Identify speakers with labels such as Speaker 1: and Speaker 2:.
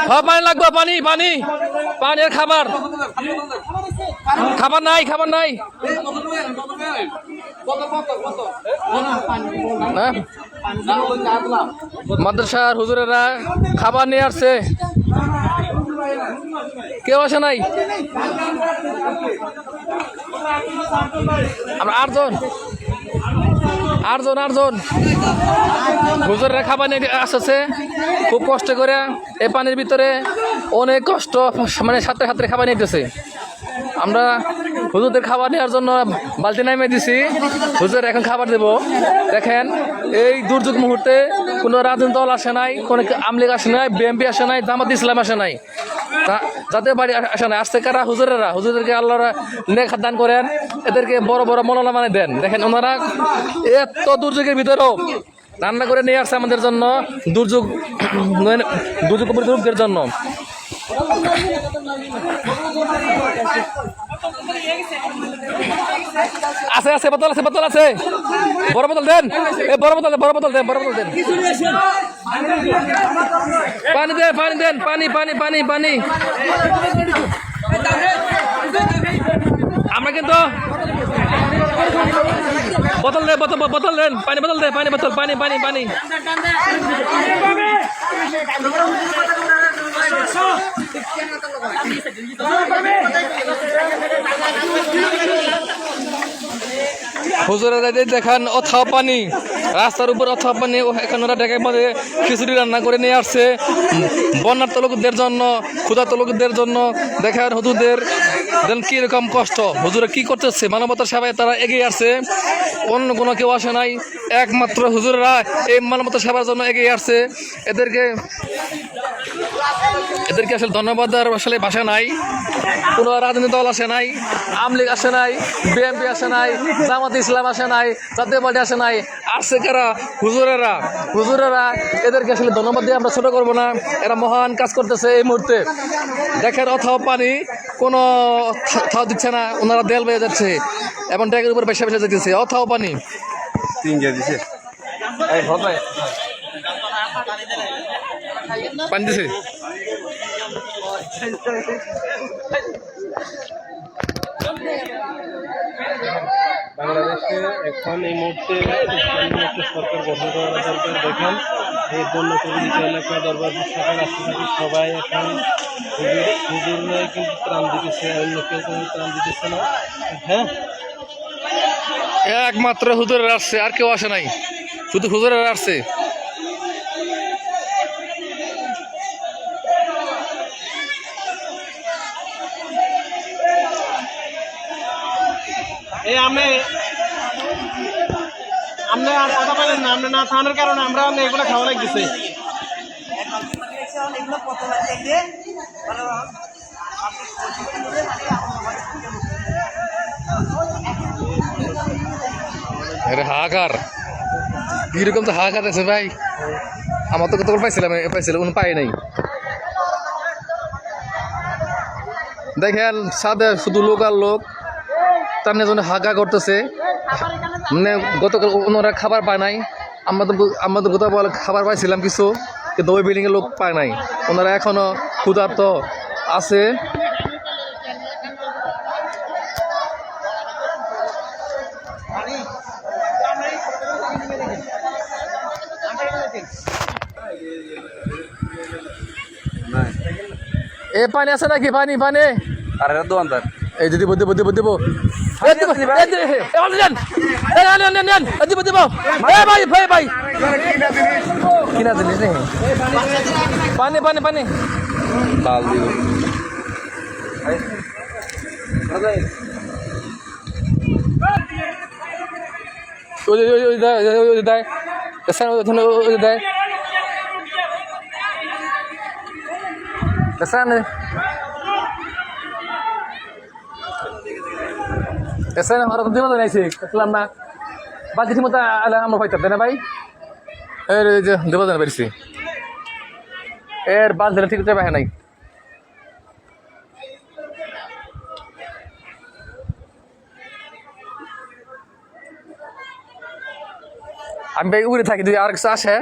Speaker 1: হ্যাঁ পানি লাগবে, পানি পানি পানির খাবার, খাবার নাই, খাবার নাই। মাদ্রাসার হুজুরেরা খাবার নিয়ে আসছে, কেউ আসে নাই। আমরা আটজন হুজুরেরা খাবার নিয়ে আসছে খুব কষ্ট করে। এই পানির ভিতরে অনেক কষ্ট, মানে সাথে সাথে খাবার নিতেছে। আমরা হুজুরদের খাবার নেওয়ার জন্য বালতি নামিয়ে দিছি, হুজুর এখন খাবার দেব। দেখেন এই দুর্যোগ মুহূর্তে কোনো রাজনৈতিক দল আসে নাই, কোনো আওয়ামী লীগ আসে নাই, বিএনপি আসে নাই, জামাত ইসলাম আসে নাই, যাদের বাড়ি আসে নাই। আসতে কারা? হুজুরদেরকে আল্লাহরা নেক দান করেন, এদেরকে বড় বড় মৌলানা মানে দেন। দেখেন ওনারা এত দুর্যোগের ভিতরেও রান্না করে নিয়ে আসছে আমাদের জন্য, দুর্যোগ দুর্যোগের জন্য। আছে আছে বোতল আছে, বোতল আছে, বড় বোতল দেন, বড় বোতল দেন, বড় বোতল দেন, বড় বোতল দেন। পানি দেন, পানি দেন, পানি পানি পানি পানি। আমরা কিন্তু বোতল দেন, বোতল দেন, পানি বোতল দেন, পানি বোতল, পানি পানি পানি। হুজুরেরা দেখেন অথাও পানি, রাস্তার উপর অথাও পানি। এখন ওরা ডেকে মধ্যে খিচুড়ি রান্না করে নিয়ে আসছে বন্যার্ত লোকদের জন্য, ক্ষুধার্ত লোকদের জন্য। দেখেন হুজুরদের কিরকম কষ্ট, হুজুরা কি করতেছে, মানবতার সেবায় তারা এগিয়ে আসছে। অন্য কোনো কেউ আসে নাই, একমাত্র হুজুররা এই মানবতার সেবার জন্য এগিয়ে আসছে। এদেরকে আসলে ধন্যবাদ দেওয়ার আসলে ভাষা নাই। কোনো রাজনৈতিক দল আসে নাই, আওয়ামী লীগ আসে নাই, বিএনপি আসে নাই, জামাত ইসলাম আসে নাই, জাতীয় পার্টি আসে নাই। আসছে কারা? হুজুরেরা। এদেরকে আসলে ধন্যবাদ দিয়ে আমরা ছোট করবো না, এরা মহান কাজ করতেছে এই মুহূর্তে। দেখেন অথাও পানি, কোনো থাও দিচ্ছে না, ওনারা দেয়াল বেয়ে যাচ্ছে এবং ট্যাগের উপর বেসা বেসা যেতেছে। অথাও পানি পানি দিছে।
Speaker 2: বাংলাদেশে এখন এই মুহূর্তে একটা সরকার গঠন করা দরকার। দেখেন এই বন্যা প্রভাবিত এলাকায় দরবার শাখার রাষ্ট্রপতি সবাই এখন হুজুররাই কিন্তু ত্রাণ দিতেছে, অন্য কেউ কোনো ত্রাণ দিতেছে না। হ্যাঁ,
Speaker 1: একমাত্র হুজুরেরা আসছে, আর কেউ আসে নাই, শুধু হুজুরেরা আসছে।
Speaker 2: এই আপনি আর কথা বলেন না, আপনি না থানার কারণে আমরা এগুলো খাওয়া লাগতেছে।
Speaker 1: হাহাকার কিরকম তো হাহাকার আছে ভাই। আমার তো কত পাইছিলাম পাই নাই। দেখেন সাদে শুধু লোক আর লোক, তার জন্য হাগা করতেছে। মানে গতকাল ওনারা খাবার পায় নাই, আমাদের গতকাল খাবার পাইছিলাম কিছু, কিন্তু ওই বিল্ডিংয়ে লোক পায় নাই। ওনারা এখনো ক্ষুধার্ত আছে। এ পানি আছে নাকি? পানি পানি এই যে দিব দিব দিব দিব ভাই কিনা জিনিস নেই। পানি পানি পানি না বাকি ঠিক মতো আমরা পাইতাম না ভাই। এর যে দেবো জানা পেরেছি এর বাদ দিলে ঠিক পাই নাই। আমি ভাই উড়ে থাকি, যদি আর কিছু আসে